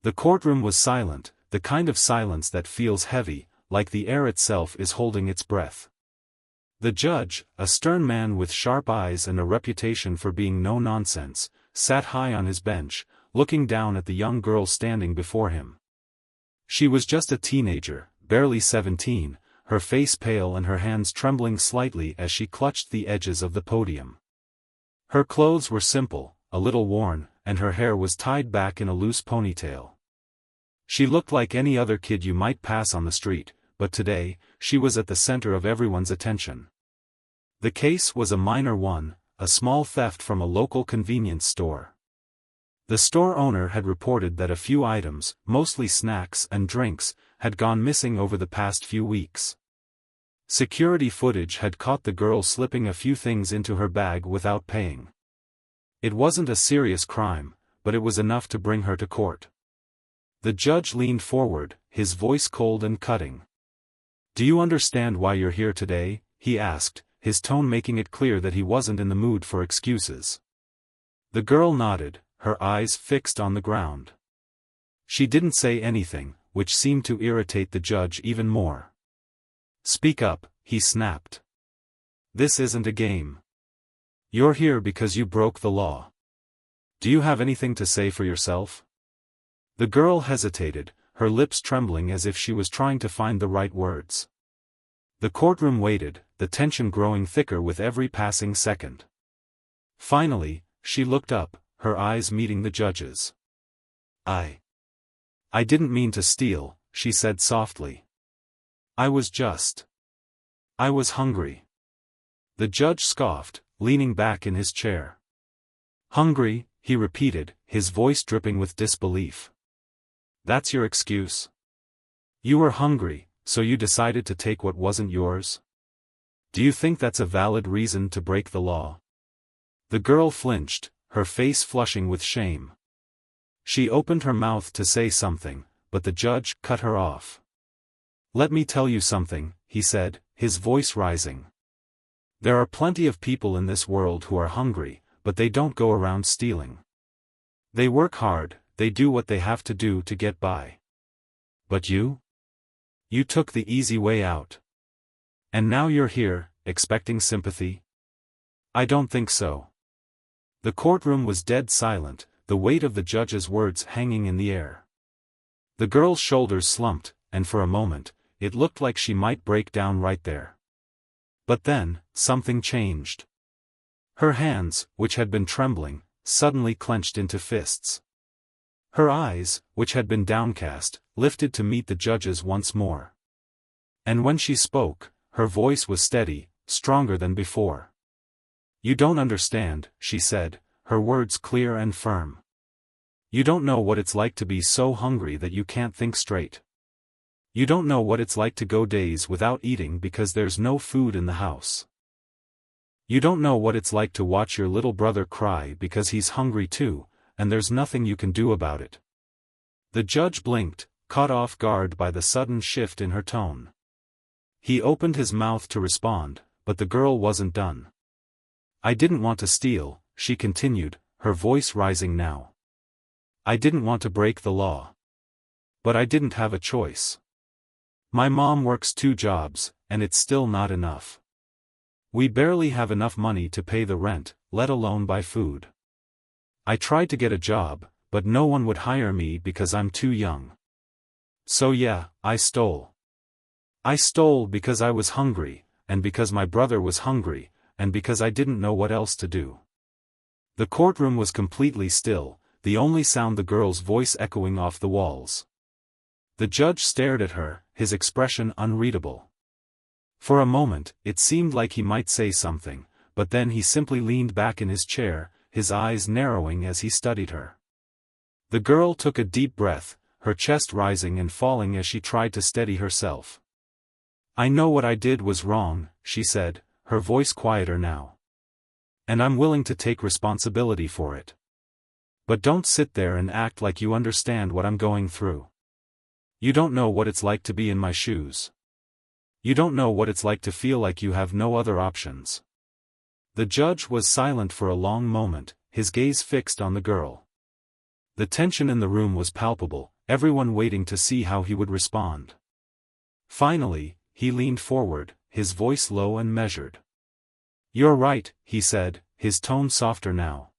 The courtroom was silent, the kind of silence that feels heavy, like the air itself is holding its breath. The judge, a stern man with sharp eyes and a reputation for being no-nonsense, sat high on his bench, looking down at the young girl standing before him. She was just a teenager, barely 17, her face pale and her hands trembling slightly as she clutched the edges of the podium. Her clothes were simple, a little worn, and her hair was tied back in a loose ponytail. She looked like any other kid you might pass on the street, but today, she was at the center of everyone's attention. The case was a minor one, a small theft from a local convenience store. The store owner had reported that a few items, mostly snacks and drinks, had gone missing over the past few weeks. Security footage had caught the girl slipping a few things into her bag without paying. It wasn't a serious crime, but it was enough to bring her to court. The judge leaned forward, his voice cold and cutting. "Do you understand why you're here today?" he asked, his tone making it clear that he wasn't in the mood for excuses. The girl nodded, her eyes fixed on the ground. She didn't say anything, which seemed to irritate the judge even more. "Speak up," he snapped. "This isn't a game. You're here because you broke the law. Do you have anything to say for yourself?" The girl hesitated, her lips trembling as if she was trying to find the right words. The courtroom waited, the tension growing thicker with every passing second. Finally, she looked up, her eyes meeting the judge's. I didn't mean to steal," she said softly. I was hungry." The judge scoffed, leaning back in his chair. "Hungry," he repeated, his voice dripping with disbelief. "That's your excuse? You were hungry, so you decided to take what wasn't yours? Do you think that's a valid reason to break the law?" The girl flinched, her face flushing with shame. She opened her mouth to say something, but the judge cut her off. "Let me tell you something," he said, his voice rising. "There are plenty of people in this world who are hungry, but they don't go around stealing. They work hard, they do what they have to do to get by. But you? You took the easy way out. And now you're here, expecting sympathy? I don't think so." The courtroom was dead silent, the weight of the judge's words hanging in the air. The girl's shoulders slumped, and for a moment, it looked like she might break down right there. But then, something changed. Her hands, which had been trembling, suddenly clenched into fists. Her eyes, which had been downcast, lifted to meet the judge's once more. And when she spoke, her voice was steady, stronger than before. "You don't understand," she said, her words clear and firm. "You don't know what it's like to be so hungry that you can't think straight. You don't know what it's like to go days without eating because there's no food in the house. You don't know what it's like to watch your little brother cry because he's hungry too, and there's nothing you can do about it." The judge blinked, caught off guard by the sudden shift in her tone. He opened his mouth to respond, but the girl wasn't done. "I didn't want to steal," she continued, her voice rising now. "I didn't want to break the law. But I didn't have a choice. My mom works 2 jobs, and it's still not enough. We barely have enough money to pay the rent, let alone buy food. I tried to get a job, but no one would hire me because I'm too young. So yeah, I stole. I stole because I was hungry, and because my brother was hungry, and because I didn't know what else to do." The courtroom was completely still, the only sound the girl's voice echoing off the walls. The judge stared at her, his expression unreadable. For a moment, it seemed like he might say something, but then he simply leaned back in his chair, his eyes narrowing as he studied her. The girl took a deep breath, her chest rising and falling as she tried to steady herself. "I know what I did was wrong," she said, her voice quieter now. "And I'm willing to take responsibility for it. But don't sit there and act like you understand what I'm going through. You don't know what it's like to be in my shoes. You don't know what it's like to feel like you have no other options." The judge was silent for a long moment, his gaze fixed on the girl. The tension in the room was palpable, everyone waiting to see how he would respond. Finally, he leaned forward, his voice low and measured. "You're right," he said, his tone softer now.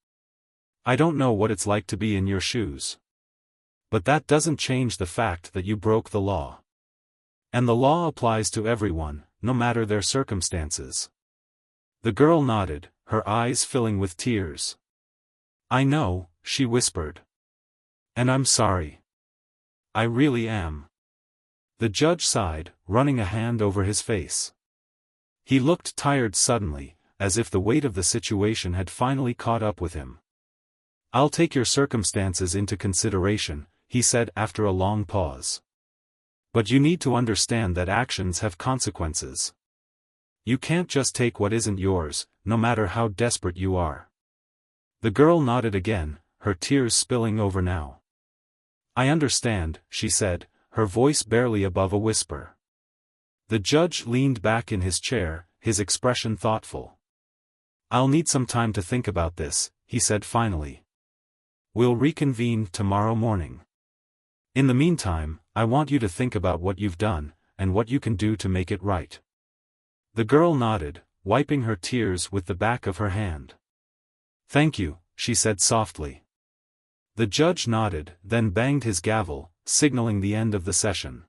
"I don't know what it's like to be in your shoes. But that doesn't change the fact that you broke the law. And the law applies to everyone, no matter their circumstances." The girl nodded, her eyes filling with tears. "I know," she whispered. "And I'm sorry. I really am." The judge sighed, running a hand over his face. He looked tired suddenly, as if the weight of the situation had finally caught up with him. "I'll take your circumstances into consideration," he said after a long pause. "But you need to understand that actions have consequences. You can't just take what isn't yours, no matter how desperate you are." The girl nodded again, her tears spilling over now. "I understand," she said, her voice barely above a whisper. The judge leaned back in his chair, his expression thoughtful. "I'll need some time to think about this," he said finally. "We'll reconvene tomorrow morning. In the meantime, I want you to think about what you've done, and what you can do to make it right." The girl nodded, wiping her tears with the back of her hand. "Thank you," she said softly. The judge nodded, then banged his gavel, signaling the end of the session.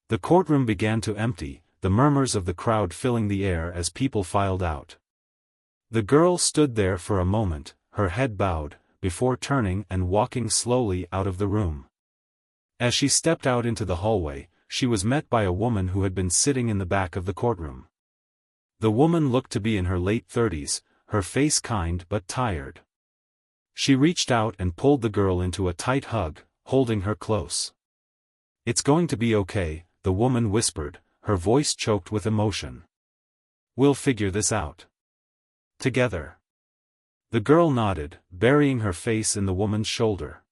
The courtroom began to empty, the murmurs of the crowd filling the air as people filed out. The girl stood there for a moment, her head bowed, before turning and walking slowly out of the room. As she stepped out into the hallway, she was met by a woman who had been sitting in the back of the courtroom. The woman looked to be in her late 30s, her face kind but tired. She reached out and pulled the girl into a tight hug, holding her close. "It's going to be okay," the woman whispered, her voice choked with emotion. "We'll figure this out. Together." The girl nodded, burying her face in the woman's shoulder.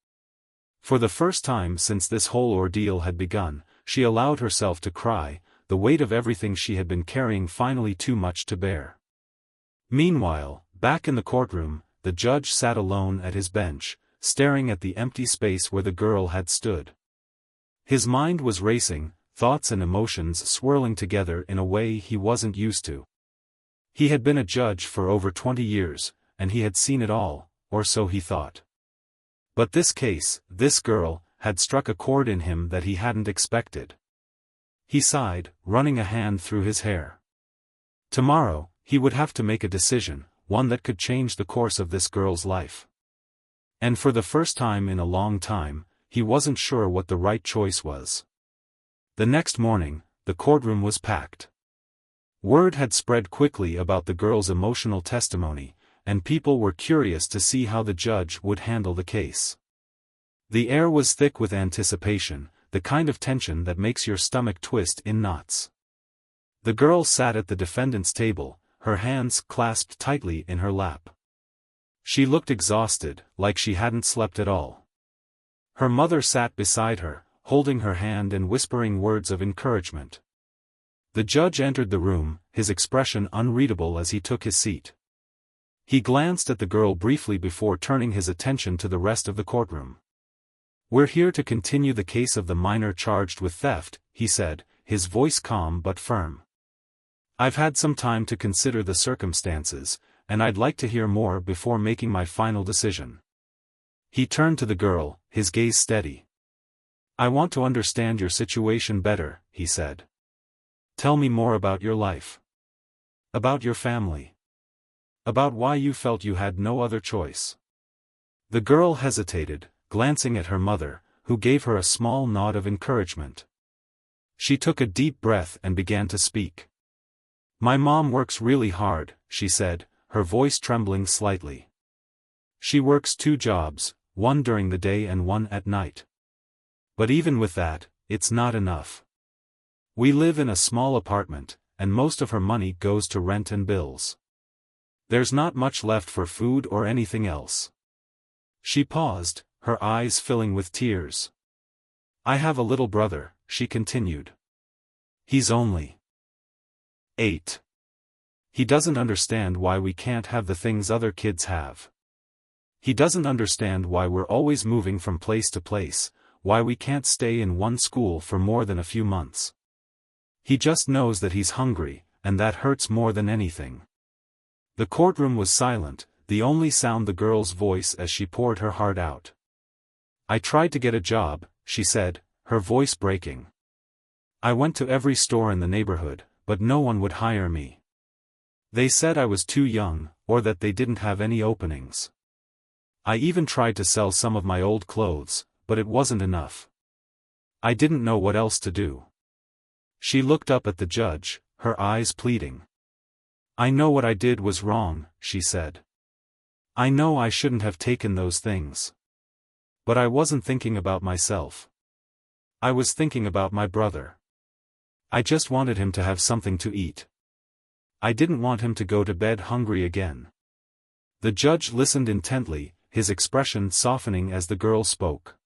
For the first time since this whole ordeal had begun, she allowed herself to cry, the weight of everything she had been carrying finally too much to bear. Meanwhile, back in the courtroom, the judge sat alone at his bench, staring at the empty space where the girl had stood. His mind was racing, thoughts and emotions swirling together in a way he wasn't used to. He had been a judge for over 20 years, and he had seen it all, or so he thought. But this case, this girl, had struck a chord in him that he hadn't expected. He sighed, running a hand through his hair. Tomorrow, he would have to make a decision, one that could change the course of this girl's life. And for the first time in a long time, he wasn't sure what the right choice was. The next morning, the courtroom was packed. Word had spread quickly about the girl's emotional testimony, and people were curious to see how the judge would handle the case. The air was thick with anticipation, the kind of tension that makes your stomach twist in knots. The girl sat at the defendant's table, her hands clasped tightly in her lap. She looked exhausted, like she hadn't slept at all. Her mother sat beside her, holding her hand and whispering words of encouragement. The judge entered the room, his expression unreadable as he took his seat. He glanced at the girl briefly before turning his attention to the rest of the courtroom. "We're here to continue the case of the minor charged with theft," he said, his voice calm but firm. "I've had some time to consider the circumstances, and I'd like to hear more before making my final decision." He turned to the girl, his gaze steady. "I want to understand your situation better," he said. "Tell me more about your life. About your family. About why you felt you had no other choice." The girl hesitated, glancing at her mother, who gave her a small nod of encouragement. She took a deep breath and began to speak. "My mom works really hard," she said, her voice trembling slightly. "She works 2 jobs, one during the day and one at night. But even with that, it's not enough. We live in a small apartment, and most of her money goes to rent and bills. There's not much left for food or anything else." She paused, her eyes filling with tears. "I have a little brother," she continued. "He's only 8. He doesn't understand why we can't have the things other kids have. He doesn't understand why we're always moving from place to place, why we can't stay in one school for more than a few months. He just knows that he's hungry, and that hurts more than anything. The courtroom was silent, the only sound the girl's voice as she poured her heart out. I tried to get a job, she said, her voice breaking. I went to every store in the neighborhood, but no one would hire me. They said I was too young, or that they didn't have any openings. I even tried to sell some of my old clothes, but it wasn't enough. I didn't know what else to do. She looked up at the judge, her eyes pleading. I know what I did was wrong, she said. I know I shouldn't have taken those things. But I wasn't thinking about myself. I was thinking about my brother. I just wanted him to have something to eat. I didn't want him to go to bed hungry again. The judge listened intently, his expression softening as the girl spoke.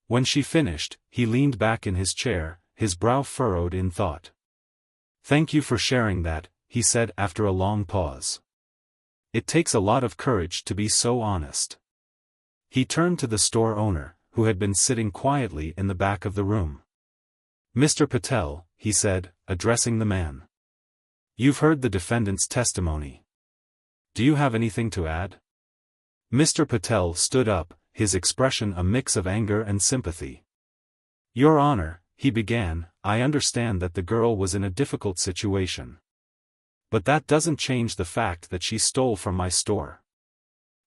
When she finished, he leaned back in his chair, his brow furrowed in thought. Thank you for sharing that, he said after a long pause. It takes a lot of courage to be so honest. He turned to the store owner, who had been sitting quietly in the back of the room. Mr. Patel, he said, addressing the man. You've heard the defendant's testimony. Do you have anything to add? Mr. Patel stood up, his expression a mix of anger and sympathy. Your Honor, he began, I understand that the girl was in a difficult situation. But that doesn't change the fact that she stole from my store.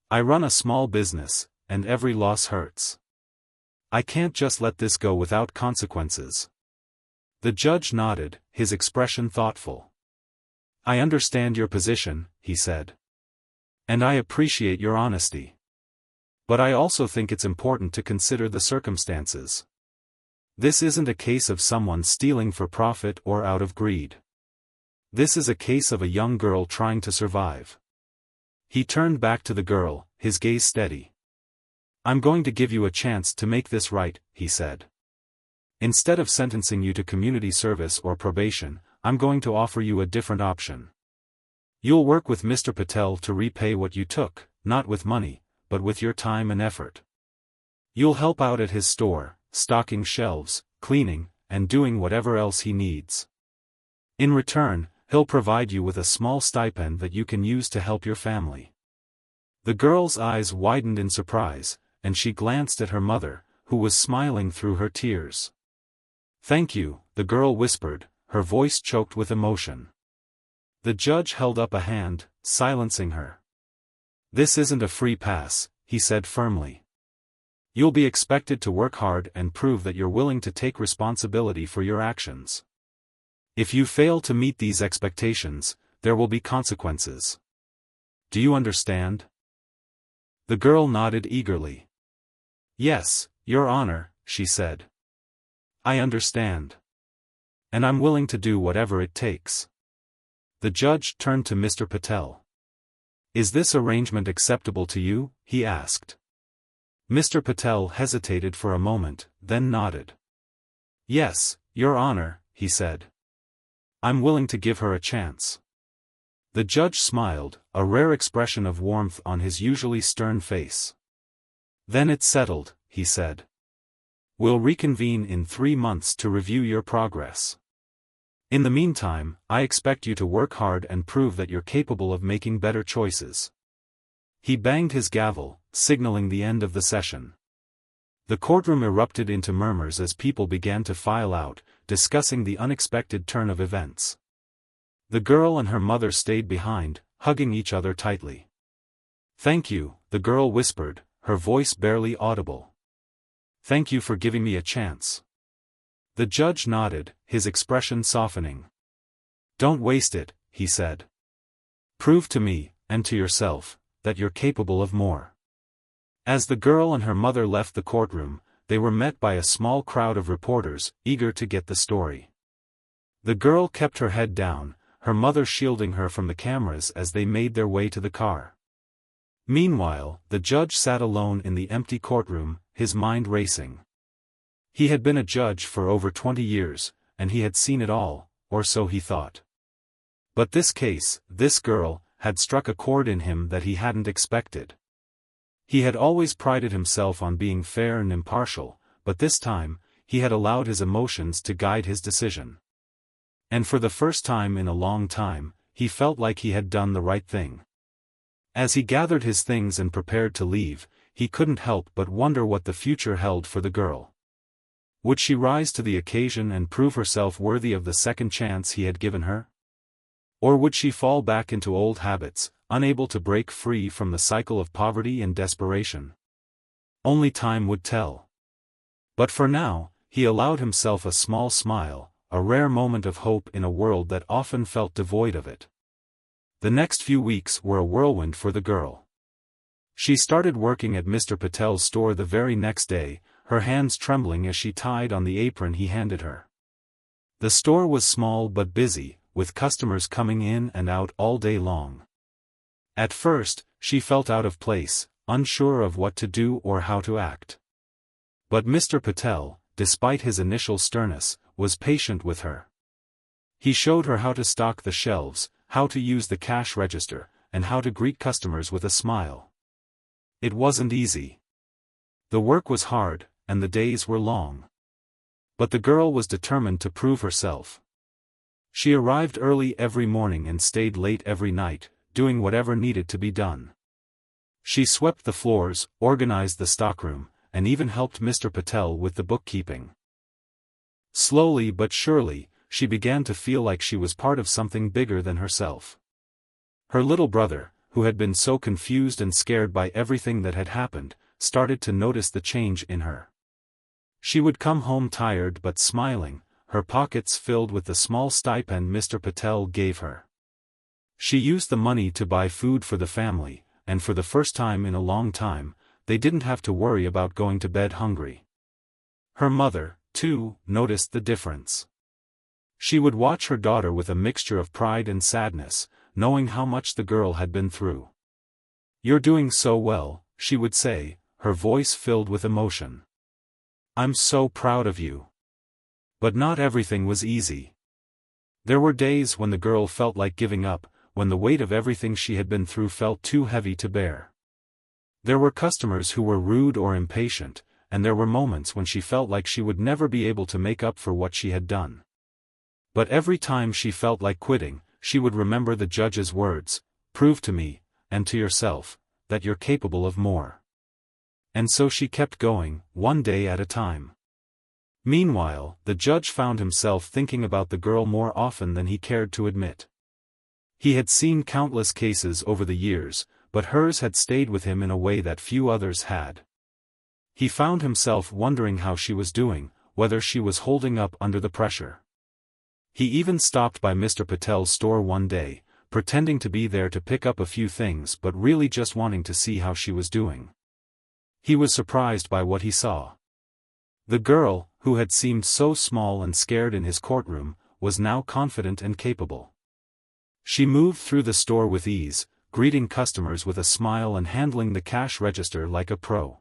I run a small business, and every loss hurts. I can't just let this go without consequences. The judge nodded, his expression thoughtful. I understand your position, he said. And I appreciate your honesty. But I also think it's important to consider the circumstances. This isn't a case of someone stealing for profit or out of greed. This is a case of a young girl trying to survive. He turned back to the girl, his gaze steady. I'm going to give you a chance to make this right, he said. Instead of sentencing you to community service or probation, I'm going to offer you a different option. You'll work with Mr. Patel to repay what you took, not with money, but with your time and effort. You'll help out at his store, stocking shelves, cleaning, and doing whatever else he needs. In return, he'll provide you with a small stipend that you can use to help your family. The girl's eyes widened in surprise, and she glanced at her mother, who was smiling through her tears. Thank you, the girl whispered, her voice choked with emotion. The judge held up a hand, silencing her. This isn't a free pass, he said firmly. You'll be expected to work hard and prove that you're willing to take responsibility for your actions. If you fail to meet these expectations, there will be consequences. Do you understand? The girl nodded eagerly. Yes, Your Honor, she said. I understand. And I'm willing to do whatever it takes. The judge turned to Mr. Patel. Is this arrangement acceptable to you? He asked. Mr. Patel hesitated for a moment, then nodded. Yes, Your Honor, he said. I'm willing to give her a chance. The judge smiled, a rare expression of warmth on his usually stern face. Then it's settled, he said. We'll reconvene in 3 months to review your progress. In the meantime, I expect you to work hard and prove that you're capable of making better choices. He banged his gavel, signaling the end of the session. The courtroom erupted into murmurs as people began to file out, discussing the unexpected turn of events. The girl and her mother stayed behind, hugging each other tightly. Thank you, the girl whispered, her voice barely audible. Thank you for giving me a chance. The judge nodded, his expression softening. Don't waste it, he said. Prove to me, and to yourself, that you're capable of more. As the girl and her mother left the courtroom, they were met by a small crowd of reporters, eager to get the story. The girl kept her head down, her mother shielding her from the cameras as they made their way to the car. Meanwhile, the judge sat alone in the empty courtroom, his mind racing. He had been a judge for over 20 years, and he had seen it all, or so he thought. But this case, this girl, had struck a chord in him that he hadn't expected. He had always prided himself on being fair and impartial, but this time, he had allowed his emotions to guide his decision. And for the first time in a long time, he felt like he had done the right thing. As he gathered his things and prepared to leave, he couldn't help but wonder what the future held for the girl. Would she rise to the occasion and prove herself worthy of the second chance he had given her? Or would she fall back into old habits, unable to break free from the cycle of poverty and desperation? Only time would tell. But for now, he allowed himself a small smile, a rare moment of hope in a world that often felt devoid of it. The next few weeks were a whirlwind for the girl. She started working at Mr. Patel's store the very next day, her hands trembling as she tied on the apron he handed her. The store was small but busy, with customers coming in and out all day long. At first, she felt out of place, unsure of what to do or how to act. But Mr. Patel, despite his initial sternness, was patient with her. He showed her how to stock the shelves, how to use the cash register, and how to greet customers with a smile. It wasn't easy. The work was hard, and the days were long. But the girl was determined to prove herself. She arrived early every morning and stayed late every night, doing whatever needed to be done. She swept the floors, organized the stockroom, and even helped Mr. Patel with the bookkeeping. Slowly but surely, she began to feel like she was part of something bigger than herself. Her little brother, who had been so confused and scared by everything that had happened, started to notice the change in her. She would come home tired but smiling, her pockets filled with the small stipend Mr. Patel gave her. She used the money to buy food for the family, and for the first time in a long time, they didn't have to worry about going to bed hungry. Her mother, too, noticed the difference. She would watch her daughter with a mixture of pride and sadness, knowing how much the girl had been through. "You're doing so well," she would say, her voice filled with emotion. "I'm so proud of you." But not everything was easy. There were days when the girl felt like giving up, when the weight of everything she had been through felt too heavy to bear. There were customers who were rude or impatient, and there were moments when she felt like she would never be able to make up for what she had done. But every time she felt like quitting, she would remember the judge's words, "Prove to me, and to yourself, that you're capable of more." And so she kept going, one day at a time. Meanwhile, the judge found himself thinking about the girl more often than he cared to admit. He had seen countless cases over the years, but hers had stayed with him in a way that few others had. He found himself wondering how she was doing, whether she was holding up under the pressure. He even stopped by Mr. Patel's store one day, pretending to be there to pick up a few things but really just wanting to see how she was doing. He was surprised by what he saw. The girl, who had seemed so small and scared in his courtroom, was now confident and capable. She moved through the store with ease, greeting customers with a smile and handling the cash register like a pro.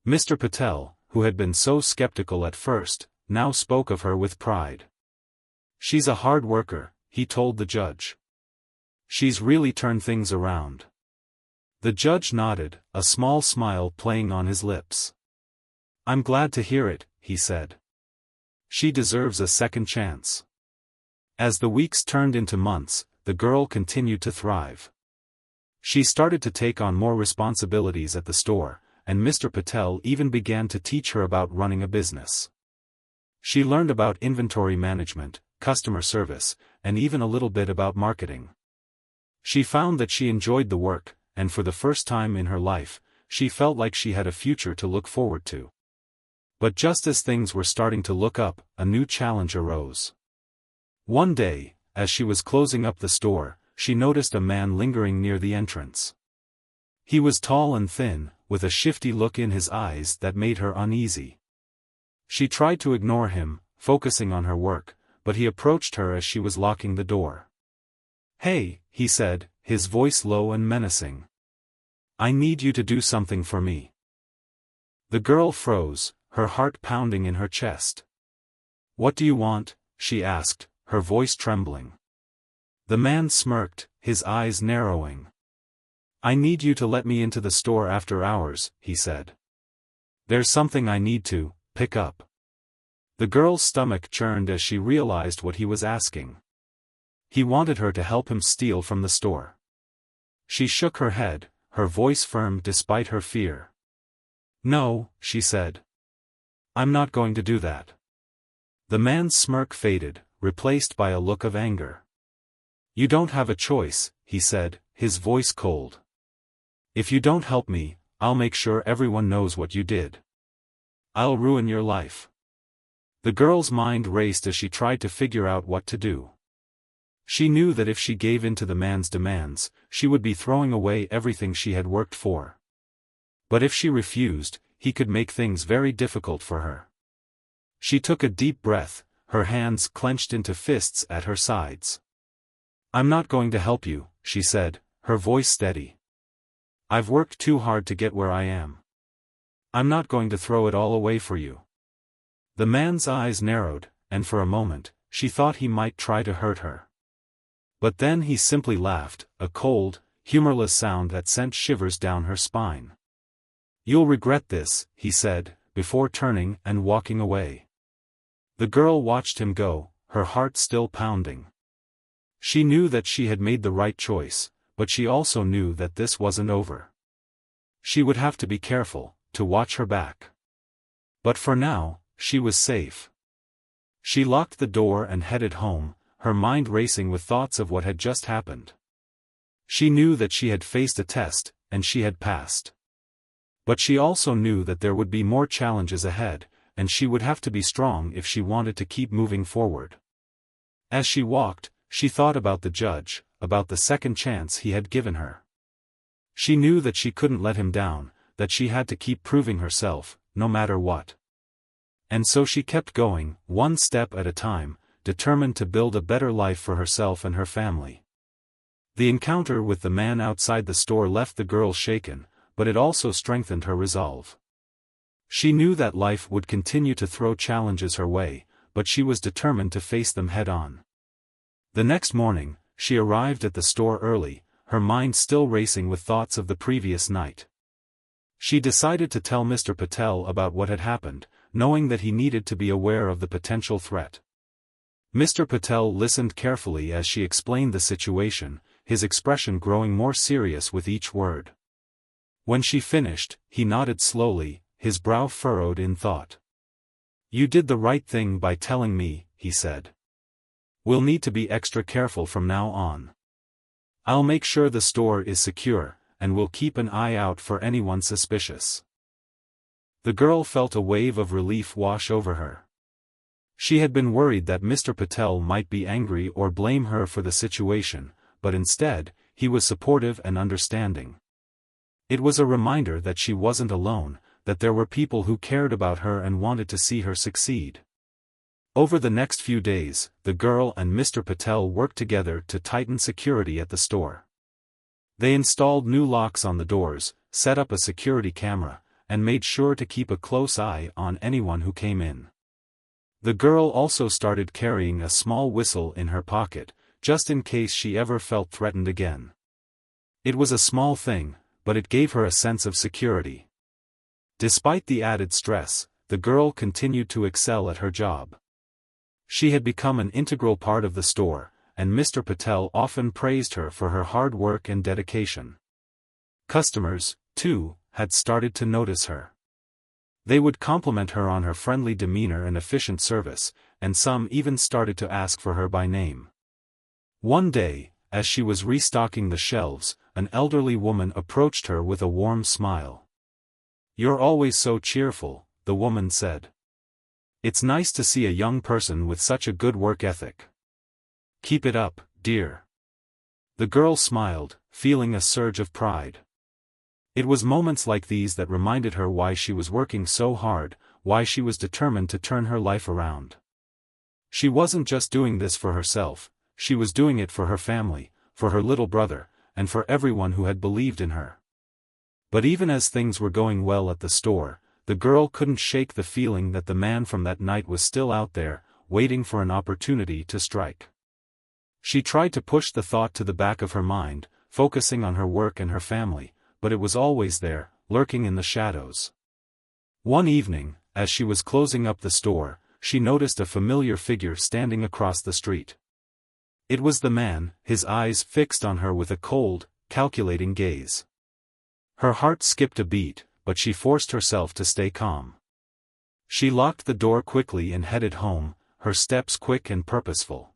Mr. Patel, who had been so skeptical at first, now spoke of her with pride. "She's a hard worker," he told the judge. "She's really turned things around." The judge nodded, a small smile playing on his lips. "I'm glad to hear it," he said. "She deserves a second chance." As the weeks turned into months, the girl continued to thrive. She started to take on more responsibilities at the store, and Mr. Patel even began to teach her about running a business. She learned about inventory management, customer service, and even a little bit about marketing. She found that she enjoyed the work, and for the first time in her life, she felt like she had a future to look forward to. But just as things were starting to look up, a new challenge arose. One day, as she was closing up the store, she noticed a man lingering near the entrance. He was tall and thin, with a shifty look in his eyes that made her uneasy. She tried to ignore him, focusing on her work, but he approached her as she was locking the door. "Hey," he said, his voice low and menacing. "I need you to do something for me." The girl froze, her heart pounding in her chest. "What do you want?" she asked, her voice trembling. The man smirked, his eyes narrowing. I need you to let me into the store after hours, he said. There's something I need to pick up. The girl's stomach churned as she realized what he was asking. He wanted her to help him steal from the store. She shook her head, her voice firm despite her fear. No, she said. I'm not going to do that. The man's smirk faded, replaced by a look of anger. You don't have a choice, he said, his voice cold. If you don't help me, I'll make sure everyone knows what you did. I'll ruin your life. The girl's mind raced as she tried to figure out what to do. She knew that if she gave in to the man's demands, she would be throwing away everything she had worked for. But if she refused, he could make things very difficult for her. She took a deep breath, her hands clenched into fists at her sides. I'm not going to help you, she said, her voice steady. I've worked too hard to get where I am. I'm not going to throw it all away for you. The man's eyes narrowed, and for a moment, she thought he might try to hurt her. But then he simply laughed, a cold, humorless sound that sent shivers down her spine. You'll regret this, he said, before turning and walking away. The girl watched him go, her heart still pounding. She knew that she had made the right choice, but she also knew that this wasn't over. She would have to be careful, to watch her back. But for now, she was safe. She locked the door and headed home, her mind racing with thoughts of what had just happened. She knew that she had faced a test, and she had passed. But she also knew that there would be more challenges ahead, and she would have to be strong if she wanted to keep moving forward. As she walked, she thought about the judge, about the second chance he had given her. She knew that she couldn't let him down, that she had to keep proving herself, no matter what. And so she kept going, one step at a time, determined to build a better life for herself and her family. The encounter with the man outside the store left the girl shaken, but it also strengthened her resolve. She knew that life would continue to throw challenges her way, but she was determined to face them head-on. The next morning, she arrived at the store early, her mind still racing with thoughts of the previous night. She decided to tell Mr. Patel about what had happened, knowing that he needed to be aware of the potential threat. Mr. Patel listened carefully as she explained the situation, his expression growing more serious with each word. When she finished, he nodded slowly, his brow furrowed in thought. You did the right thing by telling me, he said. We'll need to be extra careful from now on. I'll make sure the store is secure, and we'll keep an eye out for anyone suspicious. The girl felt a wave of relief wash over her. She had been worried that Mr. Patel might be angry or blame her for the situation, but instead, he was supportive and understanding. It was a reminder that she wasn't alone, that there were people who cared about her and wanted to see her succeed. Over the next few days, the girl and Mr. Patel worked together to tighten security at the store. They installed new locks on the doors, set up a security camera, and made sure to keep a close eye on anyone who came in. The girl also started carrying a small whistle in her pocket, just in case she ever felt threatened again. It was a small thing, but it gave her a sense of security. Despite the added stress, the girl continued to excel at her job. She had become an integral part of the store, and Mr. Patel often praised her for her hard work and dedication. Customers, too, had started to notice her. They would compliment her on her friendly demeanor and efficient service, and some even started to ask for her by name. One day, as she was restocking the shelves, an elderly woman approached her with a warm smile. You're always so cheerful, the woman said. It's nice to see a young person with such a good work ethic. Keep it up, dear. The girl smiled, feeling a surge of pride. It was moments like these that reminded her why she was working so hard, why she was determined to turn her life around. She wasn't just doing this for herself, she was doing it for her family, for her little brother, and for everyone who had believed in her. But even as things were going well at the store, the girl couldn't shake the feeling that the man from that night was still out there, waiting for an opportunity to strike. She tried to push the thought to the back of her mind, focusing on her work and her family, but it was always there, lurking in the shadows. One evening, as she was closing up the store, she noticed a familiar figure standing across the street. It was the man, his eyes fixed on her with a cold, calculating gaze. Her heart skipped a beat, but she forced herself to stay calm. She locked the door quickly and headed home, her steps quick and purposeful.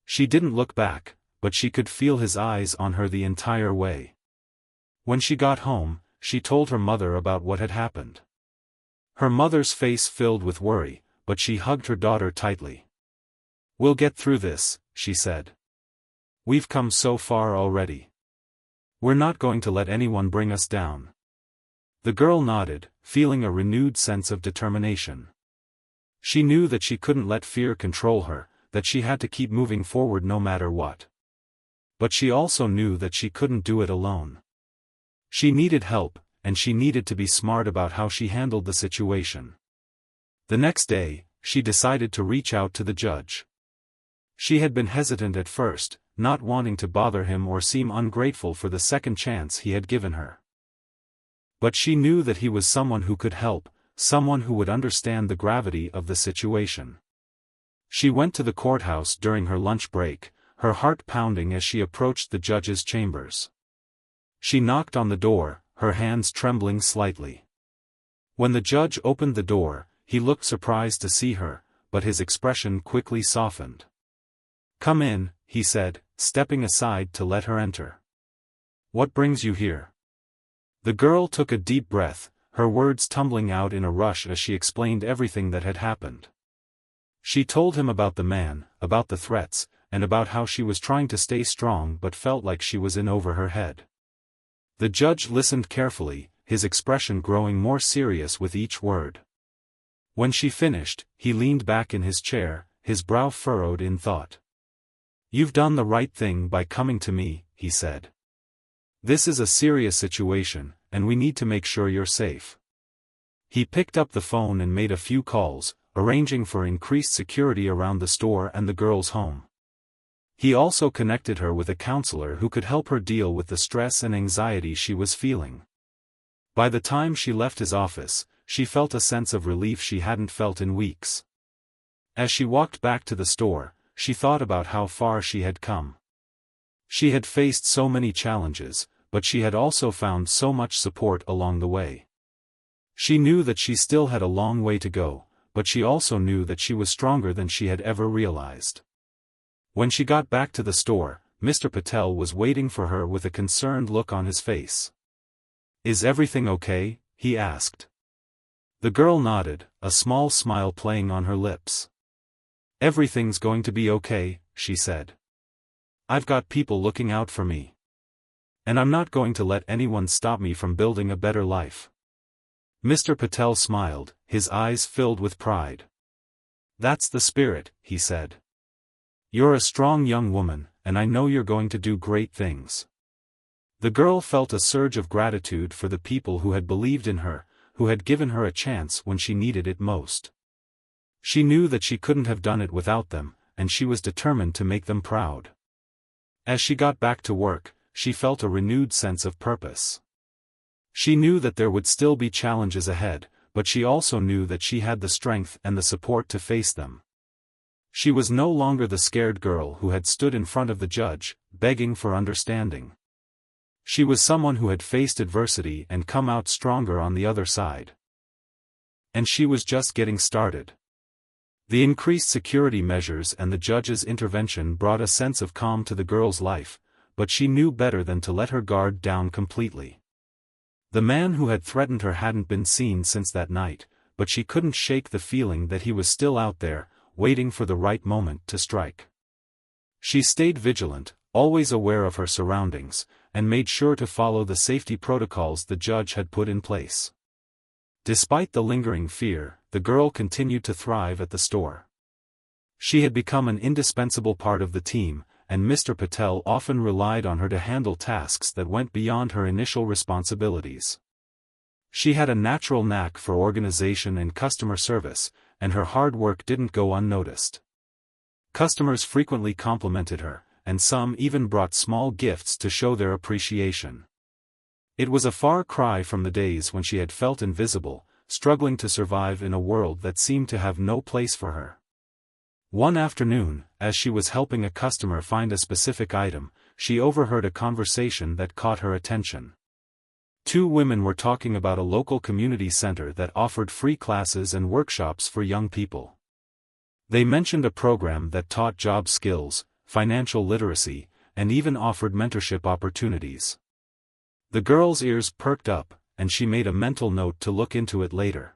She didn't look back, but she could feel his eyes on her the entire way. When she got home, she told her mother about what had happened. Her mother's face filled with worry, but she hugged her daughter tightly. "We'll get through this," she said. "We've come so far already. We're not going to let anyone bring us down." The girl nodded, feeling a renewed sense of determination. She knew that she couldn't let fear control her, that she had to keep moving forward no matter what. But she also knew that she couldn't do it alone. She needed help, and she needed to be smart about how she handled the situation. The next day, she decided to reach out to the judge. She had been hesitant at first, not wanting to bother him or seem ungrateful for the second chance he had given her. But she knew that he was someone who could help, someone who would understand the gravity of the situation. She went to the courthouse during her lunch break, her heart pounding as she approached the judge's chambers. She knocked on the door, her hands trembling slightly. When the judge opened the door, he looked surprised to see her, but his expression quickly softened. "Come in," he said, stepping aside to let her enter. "What brings you here?" The girl took a deep breath, her words tumbling out in a rush as she explained everything that had happened. She told him about the man, about the threats, and about how she was trying to stay strong but felt like she was in over her head. The judge listened carefully, his expression growing more serious with each word. When she finished, he leaned back in his chair, his brow furrowed in thought. "You've done the right thing by coming to me," he said. "This is a serious situation, and we need to make sure you're safe." He picked up the phone and made a few calls, arranging for increased security around the store and the girl's home. He also connected her with a counselor who could help her deal with the stress and anxiety she was feeling. By the time she left his office, she felt a sense of relief she hadn't felt in weeks. As she walked back to the store, she thought about how far she had come. She had faced so many challenges, but she had also found so much support along the way. She knew that she still had a long way to go, but she also knew that she was stronger than she had ever realized. When she got back to the store, Mr. Patel was waiting for her with a concerned look on his face. "Is everything okay?" he asked. The girl nodded, a small smile playing on her lips. "Everything's going to be okay," she said. "I've got people looking out for me. And I'm not going to let anyone stop me from building a better life." Mr. Patel smiled, his eyes filled with pride. "That's the spirit," he said. "You're a strong young woman, and I know you're going to do great things." The girl felt a surge of gratitude for the people who had believed in her, who had given her a chance when she needed it most. She knew that she couldn't have done it without them, and she was determined to make them proud. As she got back to work, she felt a renewed sense of purpose. She knew that there would still be challenges ahead, but she also knew that she had the strength and the support to face them. She was no longer the scared girl who had stood in front of the judge, begging for understanding. She was someone who had faced adversity and come out stronger on the other side. And she was just getting started. The increased security measures and the judge's intervention brought a sense of calm to the girl's life, but she knew better than to let her guard down completely. The man who had threatened her hadn't been seen since that night, but she couldn't shake the feeling that he was still out there, waiting for the right moment to strike. She stayed vigilant, always aware of her surroundings, and made sure to follow the safety protocols the judge had put in place. Despite the lingering fear, the girl continued to thrive at the store. She had become an indispensable part of the team, and Mr. Patel often relied on her to handle tasks that went beyond her initial responsibilities. She had a natural knack for organization and customer service, and her hard work didn't go unnoticed. Customers frequently complimented her, and some even brought small gifts to show their appreciation. It was a far cry from the days when she had felt invisible, struggling to survive in a world that seemed to have no place for her. One afternoon, as she was helping a customer find a specific item, she overheard a conversation that caught her attention. Two women were talking about a local community center that offered free classes and workshops for young people. They mentioned a program that taught job skills, financial literacy, and even offered mentorship opportunities. The girl's ears perked up, and she made a mental note to look into it later.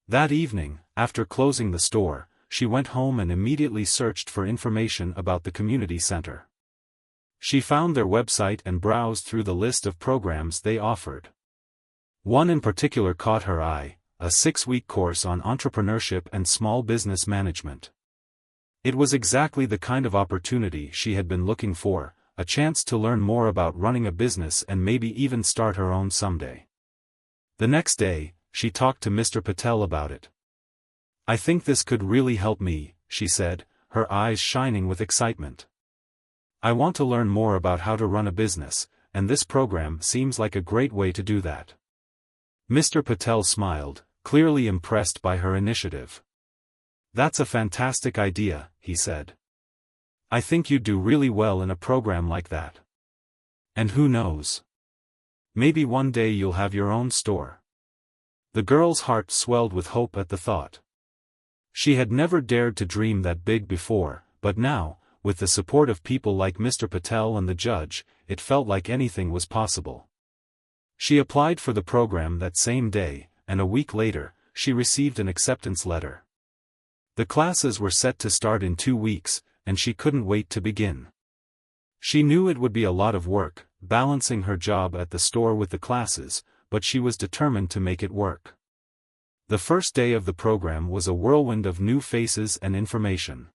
That evening, after closing the store, she went home and immediately searched for information about the community center. She found their website and browsed through the list of programs they offered. One in particular caught her eye, a 6-week course on entrepreneurship and small business management. It was exactly the kind of opportunity she had been looking for, a chance to learn more about running a business and maybe even start her own someday. The next day, she talked to Mr. Patel about it. "I think this could really help me," she said, her eyes shining with excitement. "I want to learn more about how to run a business, and this program seems like a great way to do that." Mr. Patel smiled, clearly impressed by her initiative. "That's a fantastic idea," he said. "I think you'd do really well in a program like that. And who knows? Maybe one day you'll have your own store." The girl's heart swelled with hope at the thought. She had never dared to dream that big before, but now, with the support of people like Mr. Patel and the judge, it felt like anything was possible. She applied for the program that same day, and a week later, she received an acceptance letter. The classes were set to start in 2 weeks, and she couldn't wait to begin. She knew it would be a lot of work, balancing her job at the store with the classes, but she was determined to make it work. The first day of the program was a whirlwind of new faces and information.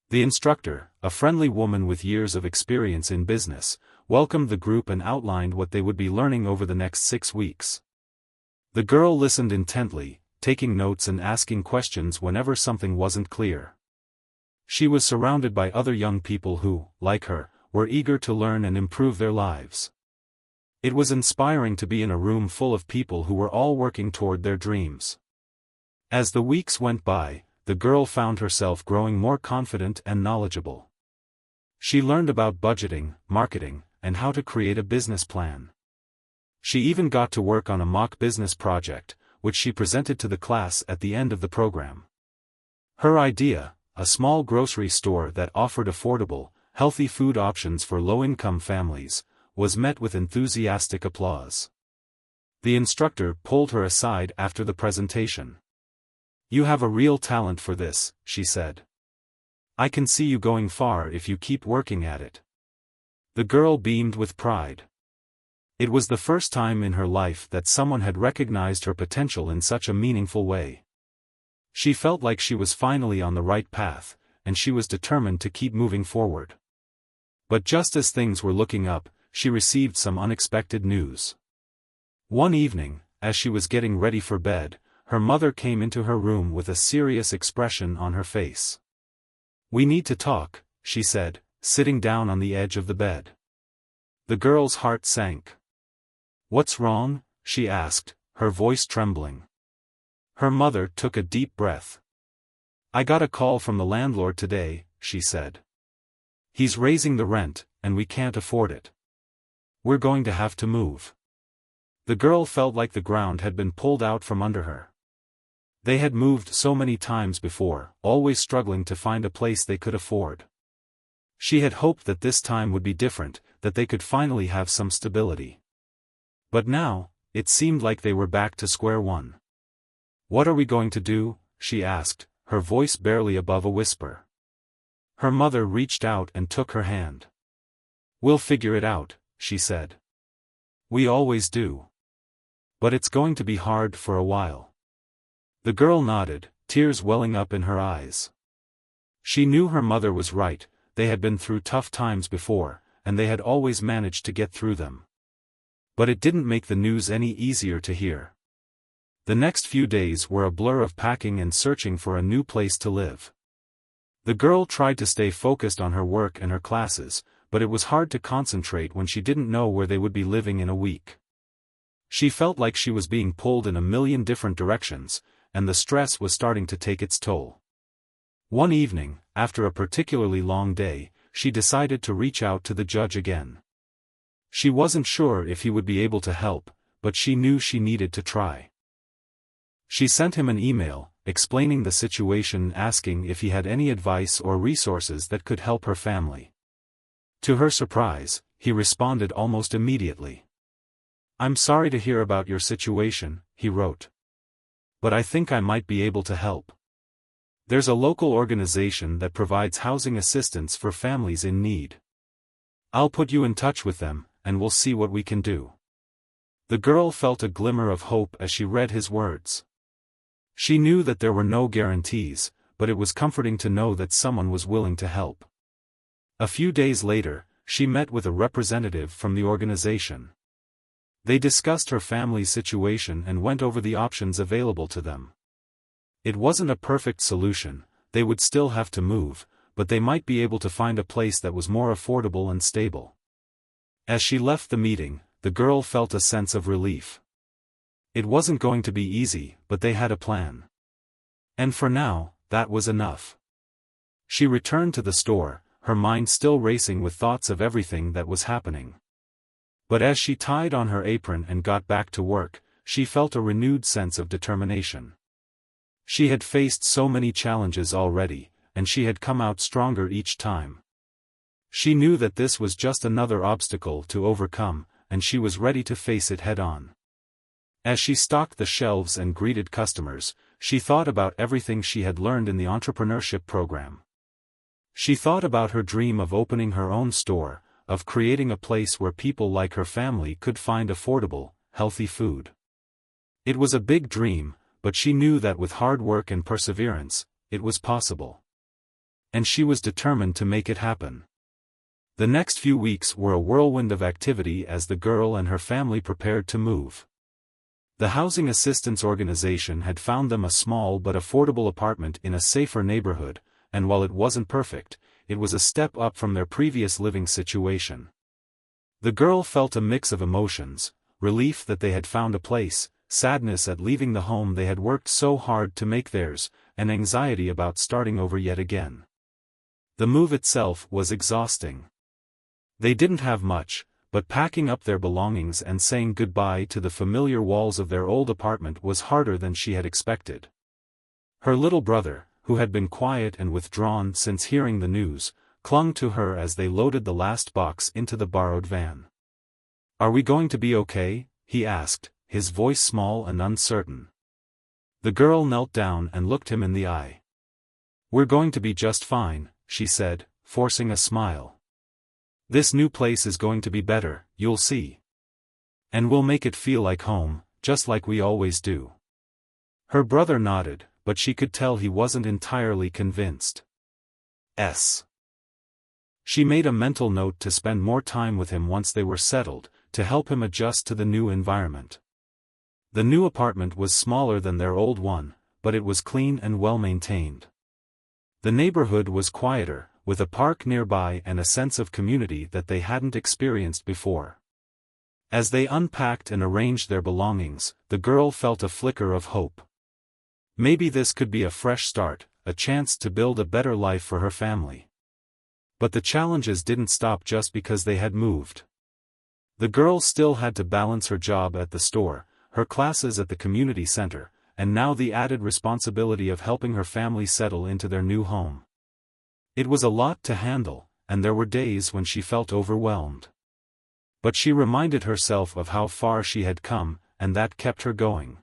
The instructor, a friendly woman with years of experience in business, welcomed the group and outlined what they would be learning over the next 6 weeks. The girl listened intently, taking notes and asking questions whenever something wasn't clear. She was surrounded by other young people who, like her, were eager to learn and improve their lives. It was inspiring to be in a room full of people who were all working toward their dreams. As the weeks went by, the girl found herself growing more confident and knowledgeable. She learned about budgeting, marketing, and how to create a business plan. She even got to work on a mock business project, which she presented to the class at the end of the program. Her idea, a small grocery store that offered affordable, healthy food options for low-income families, was met with enthusiastic applause. The instructor pulled her aside after the presentation. "You have a real talent for this," she said. "I can see you going far if you keep working at it." The girl beamed with pride. It was the first time in her life that someone had recognized her potential in such a meaningful way. She felt like she was finally on the right path, and she was determined to keep moving forward. But just as things were looking up, she received some unexpected news. One evening, as she was getting ready for bed, her mother came into her room with a serious expression on her face. "We need to talk," she said, sitting down on the edge of the bed. The girl's heart sank. "What's wrong?" she asked, her voice trembling. Her mother took a deep breath. "I got a call from the landlord today," she said. "He's raising the rent, and we can't afford it. We're going to have to move." The girl felt like the ground had been pulled out from under her. They had moved so many times before, always struggling to find a place they could afford. She had hoped that this time would be different, that they could finally have some stability. But now, it seemed like they were back to square one. "What are we going to do?" she asked, her voice barely above a whisper. Her mother reached out and took her hand. "We'll figure it out," she said. "We always do. But it's going to be hard for a while." The girl nodded, tears welling up in her eyes. She knew her mother was right, they had been through tough times before, and they had always managed to get through them. But it didn't make the news any easier to hear. The next few days were a blur of packing and searching for a new place to live. The girl tried to stay focused on her work and her classes, but it was hard to concentrate when she didn't know where they would be living in a week. She felt like she was being pulled in a million different directions, and the stress was starting to take its toll. One evening, after a particularly long day, she decided to reach out to the judge again. She wasn't sure if he would be able to help, but she knew she needed to try. She sent him an email, explaining the situation and asking if he had any advice or resources that could help her family. To her surprise, he responded almost immediately. "I'm sorry to hear about your situation," he wrote. "But I think I might be able to help. There's a local organization that provides housing assistance for families in need. I'll put you in touch with them, and we'll see what we can do." The girl felt a glimmer of hope as she read his words. She knew that there were no guarantees, but it was comforting to know that someone was willing to help. A few days later, she met with a representative from the organization. They discussed her family's situation and went over the options available to them. It wasn't a perfect solution, they would still have to move, but they might be able to find a place that was more affordable and stable. As she left the meeting, the girl felt a sense of relief. It wasn't going to be easy, but they had a plan. And for now, that was enough. She returned to the store, her mind still racing with thoughts of everything that was happening. But as she tied on her apron and got back to work, she felt a renewed sense of determination. She had faced so many challenges already, and she had come out stronger each time. She knew that this was just another obstacle to overcome, and she was ready to face it head-on. As she stocked the shelves and greeted customers, she thought about everything she had learned in the entrepreneurship program. She thought about her dream of opening her own store, of creating a place where people like her family could find affordable, healthy food. It was a big dream, but she knew that with hard work and perseverance, it was possible. And she was determined to make it happen. The next few weeks were a whirlwind of activity as the girl and her family prepared to move. The housing assistance organization had found them a small but affordable apartment in a safer neighborhood, and while it wasn't perfect, it was a step up from their previous living situation. The girl felt a mix of emotions: relief that they had found a place, sadness at leaving the home they had worked so hard to make theirs, and anxiety about starting over yet again. The move itself was exhausting. They didn't have much, but packing up their belongings and saying goodbye to the familiar walls of their old apartment was harder than she had expected. Her little brother, who had been quiet and withdrawn since hearing the news, clung to her as they loaded the last box into the borrowed van. "Are we going to be okay?" he asked, his voice small and uncertain. The girl knelt down and looked him in the eye. "We're going to be just fine," she said, forcing a smile. "This new place is going to be better, you'll see. And we'll make it feel like home, just like we always do." Her brother nodded, but she could tell he wasn't entirely convinced. She made a mental note to spend more time with him once they were settled, to help him adjust to the new environment. The new apartment was smaller than their old one, but it was clean and well-maintained. The neighborhood was quieter, with a park nearby and a sense of community that they hadn't experienced before. As they unpacked and arranged their belongings, the girl felt a flicker of hope. Maybe this could be a fresh start, a chance to build a better life for her family. But the challenges didn't stop just because they had moved. The girl still had to balance her job at the store, her classes at the community center, and now the added responsibility of helping her family settle into their new home. It was a lot to handle, and there were days when she felt overwhelmed. But she reminded herself of how far she had come, and that kept her going.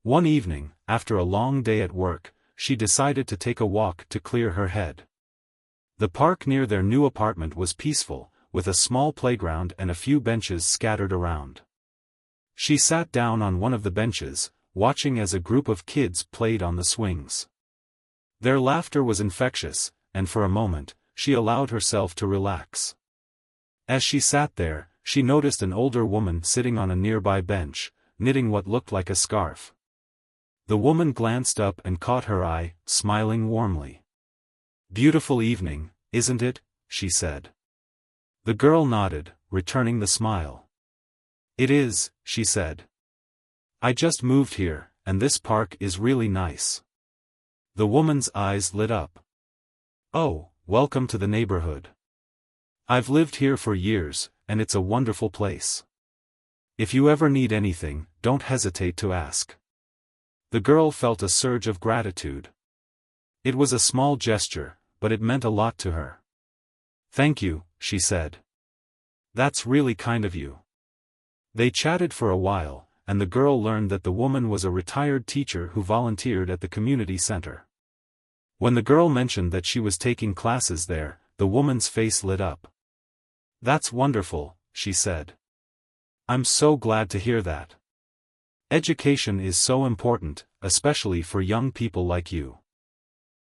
One evening, after a long day at work, she decided to take a walk to clear her head. The park near their new apartment was peaceful, with a small playground and a few benches scattered around. She sat down on one of the benches, watching as a group of kids played on the swings. Their laughter was infectious, and for a moment, she allowed herself to relax. As she sat there, she noticed an older woman sitting on a nearby bench, knitting what looked like a scarf. The woman glanced up and caught her eye, smiling warmly. Beautiful evening, isn't it? She said. The girl nodded, returning the smile. It is, she said. I just moved here, and this park is really nice. The woman's eyes lit up. Oh, welcome to the neighborhood. I've lived here for years, and it's a wonderful place. If you ever need anything, don't hesitate to ask. The girl felt a surge of gratitude. It was a small gesture, but it meant a lot to her. Thank you, she said. That's really kind of you. They chatted for a while, and the girl learned that the woman was a retired teacher who volunteered at the community center. When the girl mentioned that she was taking classes there, the woman's face lit up. That's wonderful, she said. I'm so glad to hear that. Education is so important, especially for young people like you.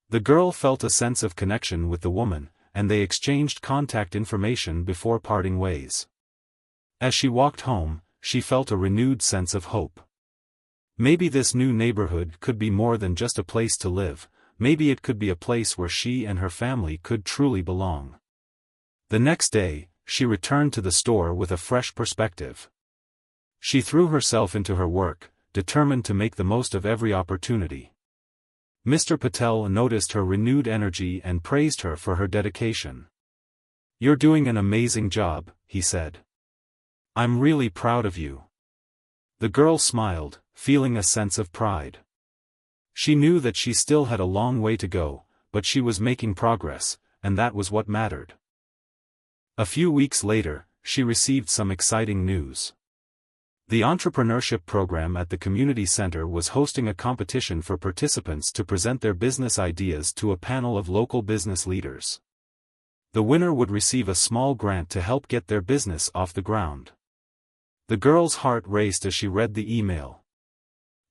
The girl felt a sense of connection with the woman, and they exchanged contact information before parting ways. As she walked home, she felt a renewed sense of hope. Maybe this new neighborhood could be more than just a place to live, maybe it could be a place where she and her family could truly belong. The next day, she returned to the store with a fresh perspective. She threw herself into her work, determined to make the most of every opportunity. Mr. Patel noticed her renewed energy and praised her for her dedication. You're doing an amazing job, he said. I'm really proud of you. The girl smiled, feeling a sense of pride. She knew that she still had a long way to go, but she was making progress, and that was what mattered. A few weeks later, she received some exciting news. The entrepreneurship program at the community center was hosting a competition for participants to present their business ideas to a panel of local business leaders. The winner would receive a small grant to help get their business off the ground. The girl's heart raced as she read the email.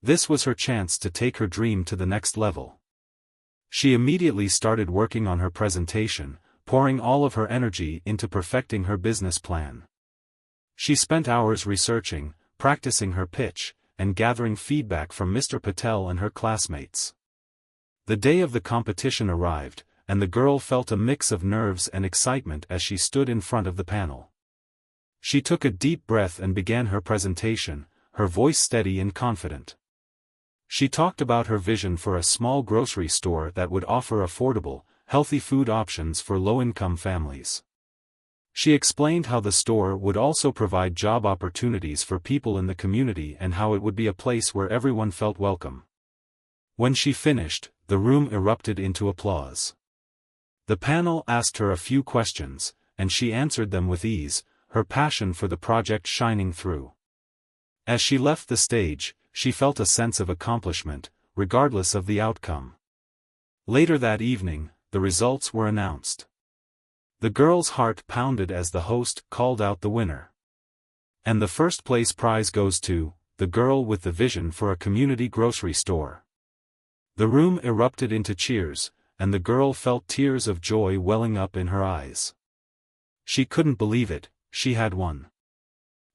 This was her chance to take her dream to the next level. She immediately started working on her presentation, pouring all of her energy into perfecting her business plan. She spent hours researching, practicing her pitch, and gathering feedback from Mr. Patel and her classmates. The day of the competition arrived, and the girl felt a mix of nerves and excitement as she stood in front of the panel. She took a deep breath and began her presentation, her voice steady and confident. She talked about her vision for a small grocery store that would offer affordable, healthy food options for low-income families. She explained how the store would also provide job opportunities for people in the community and how it would be a place where everyone felt welcome. When she finished, the room erupted into applause. The panel asked her a few questions, and she answered them with ease, her passion for the project shining through. As she left the stage, she felt a sense of accomplishment, regardless of the outcome. Later that evening, the results were announced. The girl's heart pounded as the host called out the winner. And the first place prize goes to the girl with the vision for a community grocery store. The room erupted into cheers, and the girl felt tears of joy welling up in her eyes. She couldn't believe it, she had won.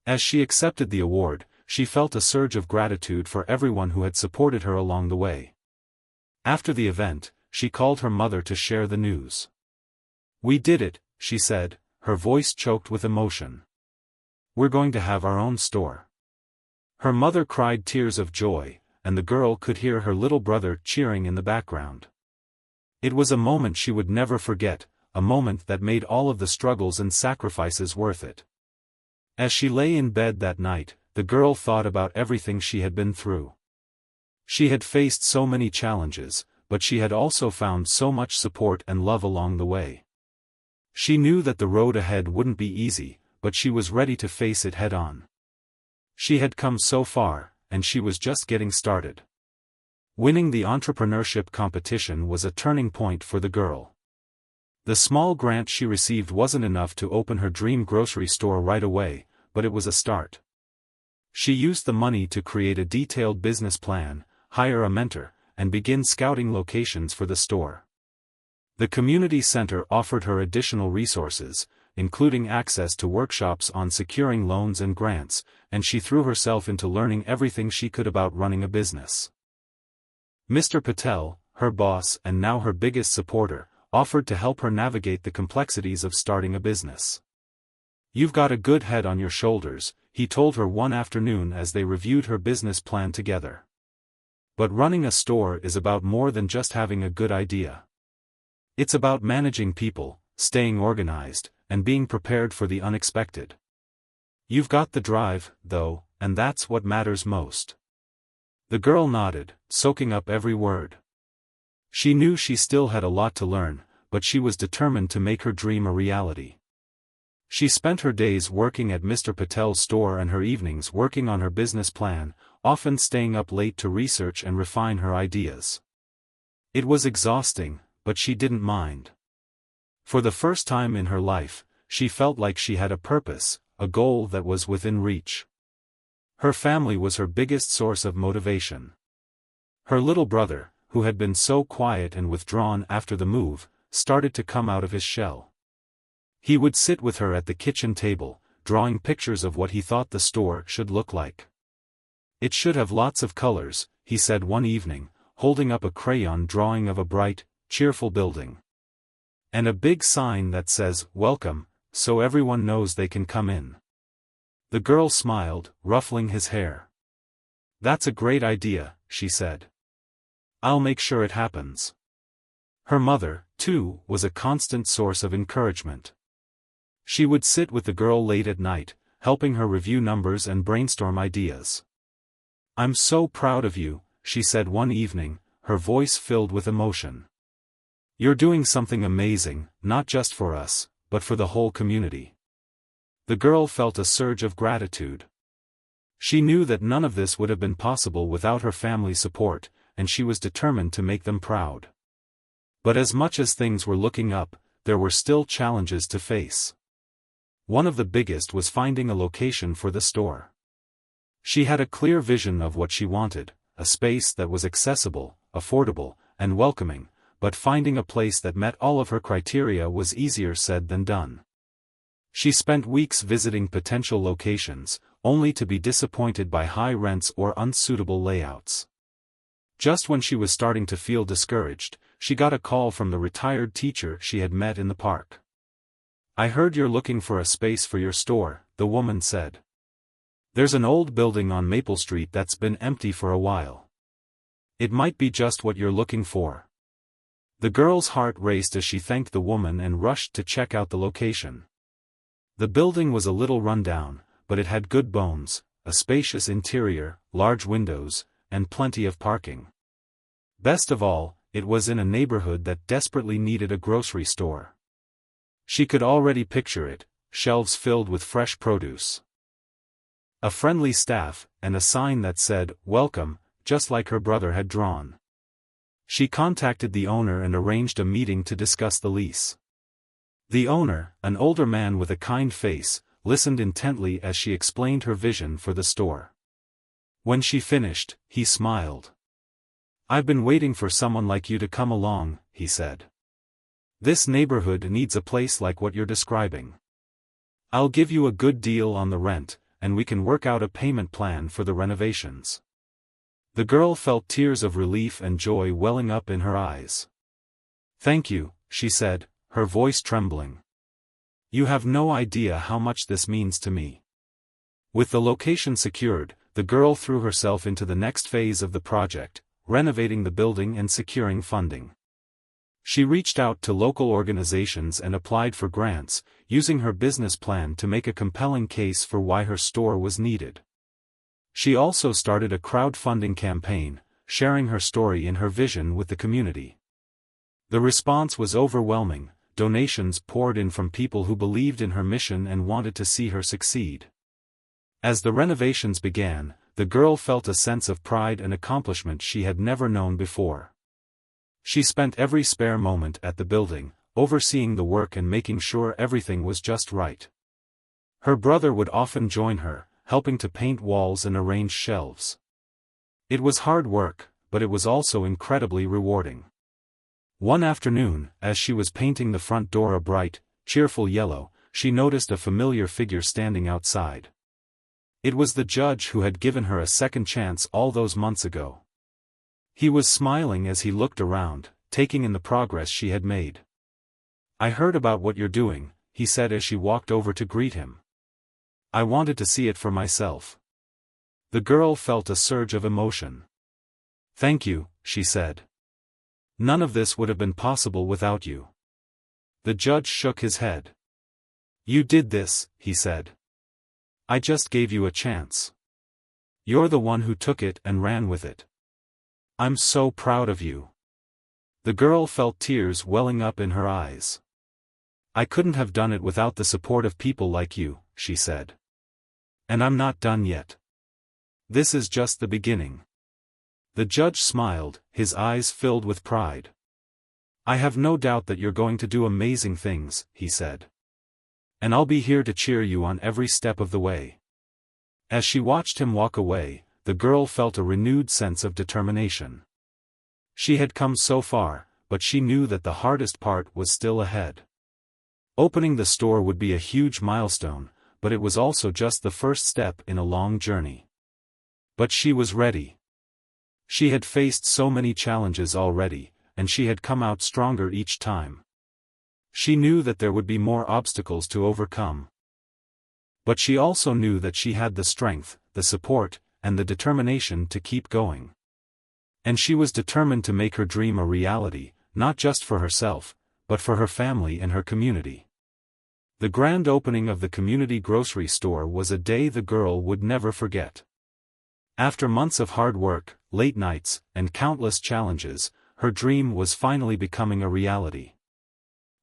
As she accepted the award, she felt a surge of gratitude for everyone who had supported her along the way. After the event, she called her mother to share the news. "We did it," she said, her voice choked with emotion. "We're going to have our own store." Her mother cried tears of joy, and the girl could hear her little brother cheering in the background. It was a moment she would never forget, a moment that made all of the struggles and sacrifices worth it. As she lay in bed that night, the girl thought about everything she had been through. She had faced so many challenges, but she had also found so much support and love along the way. She knew that the road ahead wouldn't be easy, but she was ready to face it head-on. She had come so far, and she was just getting started. Winning the entrepreneurship competition was a turning point for the girl. The small grant she received wasn't enough to open her dream grocery store right away, but it was a start. She used the money to create a detailed business plan, hire a mentor, and begin scouting locations for the store. The community center offered her additional resources, including access to workshops on securing loans and grants, and she threw herself into learning everything she could about running a business. Mr. Patel, her boss and now her biggest supporter, offered to help her navigate the complexities of starting a business. "You've got a good head on your shoulders," he told her one afternoon as they reviewed her business plan together. "But running a store is about more than just having a good idea. It's about managing people, staying organized, and being prepared for the unexpected. You've got the drive, though, and that's what matters most." The girl nodded, soaking up every word. She knew she still had a lot to learn, but she was determined to make her dream a reality. She spent her days working at Mr. Patel's store and her evenings working on her business plan, often staying up late to research and refine her ideas. It was exhausting, but she didn't mind. For the first time in her life, she felt like she had a purpose, a goal that was within reach. Her family was her biggest source of motivation. Her little brother, who had been so quiet and withdrawn after the move, started to come out of his shell. He would sit with her at the kitchen table, drawing pictures of what he thought the store should look like. "It should have lots of colors," he said one evening, holding up a crayon drawing of a bright, cheerful building. "And a big sign that says, 'Welcome,' so everyone knows they can come in." The girl smiled, ruffling his hair. "That's a great idea," she said. "I'll make sure it happens." Her mother, too, was a constant source of encouragement. She would sit with the girl late at night, helping her review numbers and brainstorm ideas. "I'm so proud of you," she said one evening, her voice filled with emotion. "You're doing something amazing, not just for us, but for the whole community." The girl felt a surge of gratitude. She knew that none of this would have been possible without her family's support, and she was determined to make them proud. But as much as things were looking up, there were still challenges to face. One of the biggest was finding a location for the store. She had a clear vision of what she wanted, a space that was accessible, affordable, and welcoming, but finding a place that met all of her criteria was easier said than done. She spent weeks visiting potential locations, only to be disappointed by high rents or unsuitable layouts. Just when she was starting to feel discouraged, she got a call from the retired teacher she had met in the park. "I heard you're looking for a space for your store," the woman said. "There's an old building on Maple Street that's been empty for a while. It might be just what you're looking for." The girl's heart raced as she thanked the woman and rushed to check out the location. The building was a little rundown, but it had good bones, a spacious interior, large windows, and plenty of parking. Best of all, it was in a neighborhood that desperately needed a grocery store. She could already picture it, shelves filled with fresh produce, a friendly staff, and a sign that said, "Welcome," just like her brother had drawn. She contacted the owner and arranged a meeting to discuss the lease. The owner, an older man with a kind face, listened intently as she explained her vision for the store. When she finished, he smiled. "I've been waiting for someone like you to come along," he said. "This neighborhood needs a place like what you're describing. I'll give you a good deal on the rent, and we can work out a payment plan for the renovations." The girl felt tears of relief and joy welling up in her eyes. "Thank you," she said, her voice trembling. "You have no idea how much this means to me." With the location secured, the girl threw herself into the next phase of the project, renovating the building and securing funding. She reached out to local organizations and applied for grants, using her business plan to make a compelling case for why her store was needed. She also started a crowdfunding campaign, sharing her story and her vision with the community. The response was overwhelming. Donations poured in from people who believed in her mission and wanted to see her succeed. As the renovations began, the girl felt a sense of pride and accomplishment she had never known before. She spent every spare moment at the building, overseeing the work and making sure everything was just right. Her brother would often join her, helping to paint walls and arrange shelves. It was hard work, but it was also incredibly rewarding. One afternoon, as she was painting the front door a bright, cheerful yellow, she noticed a familiar figure standing outside. It was the judge who had given her a second chance all those months ago. He was smiling as he looked around, taking in the progress she had made. I heard about what you're doing, he said as she walked over to greet him. I wanted to see it for myself. The girl felt a surge of emotion. Thank you, she said. None of this would have been possible without you. The judge shook his head. You did this, he said. I just gave you a chance. You're the one who took it and ran with it. I'm so proud of you. The girl felt tears welling up in her eyes. I couldn't have done it without the support of people like you, she said. And I'm not done yet. This is just the beginning. The judge smiled, his eyes filled with pride. I have no doubt that you're going to do amazing things, he said. And I'll be here to cheer you on every step of the way. As she watched him walk away, the girl felt a renewed sense of determination. She had come so far, but she knew that the hardest part was still ahead. Opening the store would be a huge milestone, but it was also just the first step in a long journey. But she was ready. She had faced so many challenges already, and she had come out stronger each time. She knew that there would be more obstacles to overcome. But she also knew that she had the strength, the support, and the determination to keep going. And she was determined to make her dream a reality, not just for herself, but for her family and her community. The grand opening of the community grocery store was a day the girl would never forget. After months of hard work, late nights, and countless challenges, her dream was finally becoming a reality.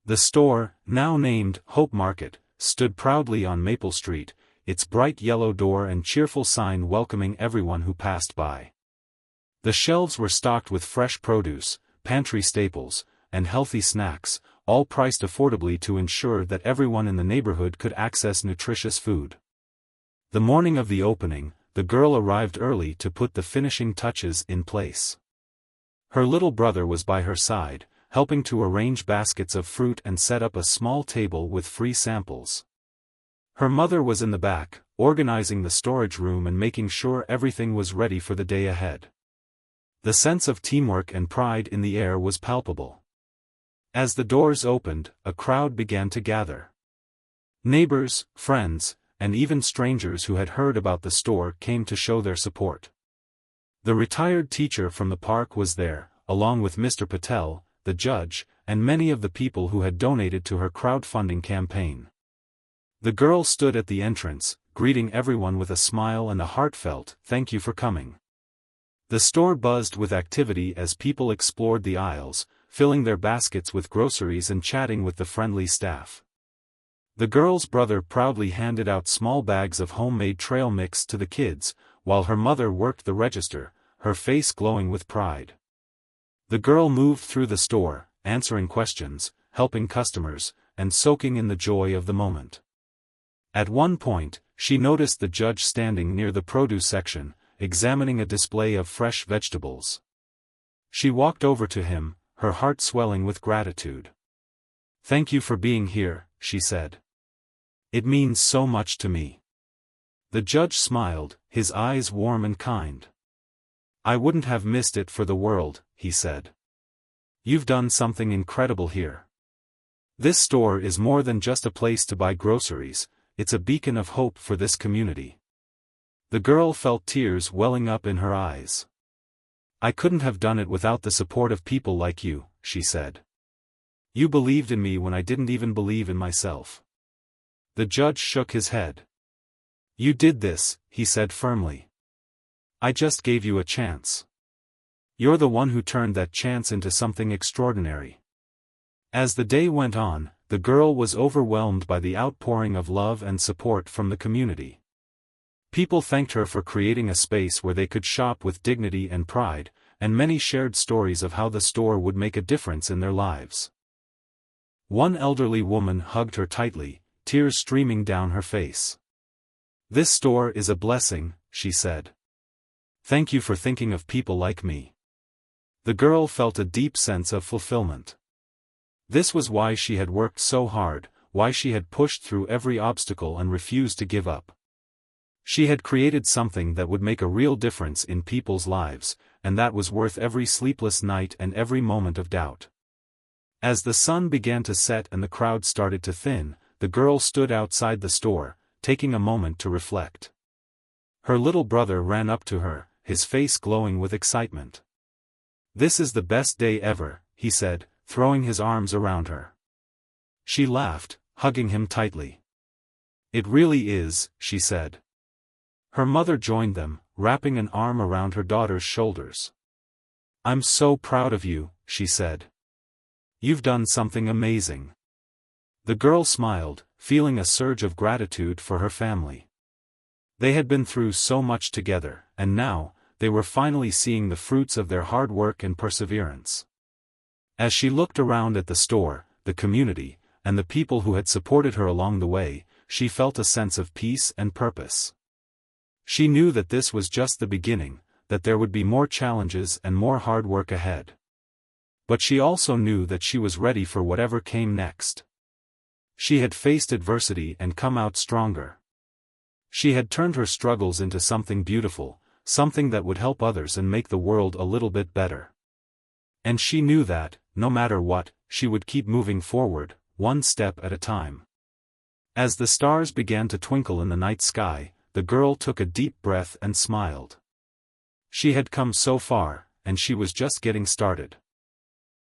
The store, now named Hope Market, stood proudly on Maple Street, its bright yellow door and cheerful sign welcoming everyone who passed by. The shelves were stocked with fresh produce, pantry staples, and healthy snacks, all priced affordably to ensure that everyone in the neighborhood could access nutritious food. The morning of the opening, the girl arrived early to put the finishing touches in place. Her little brother was by her side, helping to arrange baskets of fruit and set up a small table with free samples. Her mother was in the back, organizing the storage room and making sure everything was ready for the day ahead. The sense of teamwork and pride in the air was palpable. As the doors opened, a crowd began to gather. Neighbors, friends, and even strangers who had heard about the store came to show their support. The retired teacher from the park was there, along with Mr. Patel, the judge, and many of the people who had donated to her crowdfunding campaign. The girl stood at the entrance, greeting everyone with a smile and a heartfelt, "Thank you for coming." The store buzzed with activity as people explored the aisles, filling their baskets with groceries and chatting with the friendly staff. The girl's brother proudly handed out small bags of homemade trail mix to the kids, while her mother worked the register, her face glowing with pride. The girl moved through the store, answering questions, helping customers, and soaking in the joy of the moment. At one point, she noticed the judge standing near the produce section, examining a display of fresh vegetables. She walked over to him, her heart swelling with gratitude. "Thank you for being here," she said. "It means so much to me." The judge smiled, his eyes warm and kind. "I wouldn't have missed it for the world," he said. "You've done something incredible here. This store is more than just a place to buy groceries, it's a beacon of hope for this community." The girl felt tears welling up in her eyes. "I couldn't have done it without the support of people like you," she said. "You believed in me when I didn't even believe in myself." The judge shook his head. "You did this," he said firmly. "I just gave you a chance. You're the one who turned that chance into something extraordinary." As the day went on, the girl was overwhelmed by the outpouring of love and support from the community. People thanked her for creating a space where they could shop with dignity and pride, and many shared stories of how the store would make a difference in their lives. One elderly woman hugged her tightly, tears streaming down her face. "This store is a blessing," she said. "Thank you for thinking of people like me." The girl felt a deep sense of fulfillment. This was why she had worked so hard, why she had pushed through every obstacle and refused to give up. She had created something that would make a real difference in people's lives, and that was worth every sleepless night and every moment of doubt. As the sun began to set and the crowd started to thin, the girl stood outside the store, taking a moment to reflect. Her little brother ran up to her, his face glowing with excitement. "This is the best day ever," he said, throwing his arms around her. She laughed, hugging him tightly. "It really is," she said. Her mother joined them, wrapping an arm around her daughter's shoulders. "I'm so proud of you," she said. "You've done something amazing." The girl smiled, feeling a surge of gratitude for her family. They had been through so much together, and now, they were finally seeing the fruits of their hard work and perseverance. As she looked around at the store, the community, and the people who had supported her along the way, she felt a sense of peace and purpose. She knew that this was just the beginning, that there would be more challenges and more hard work ahead. But she also knew that she was ready for whatever came next. She had faced adversity and come out stronger. She had turned her struggles into something beautiful, something that would help others and make the world a little bit better. And she knew that, no matter what, she would keep moving forward, one step at a time. As the stars began to twinkle in the night sky, the girl took a deep breath and smiled. She had come so far, and she was just getting started.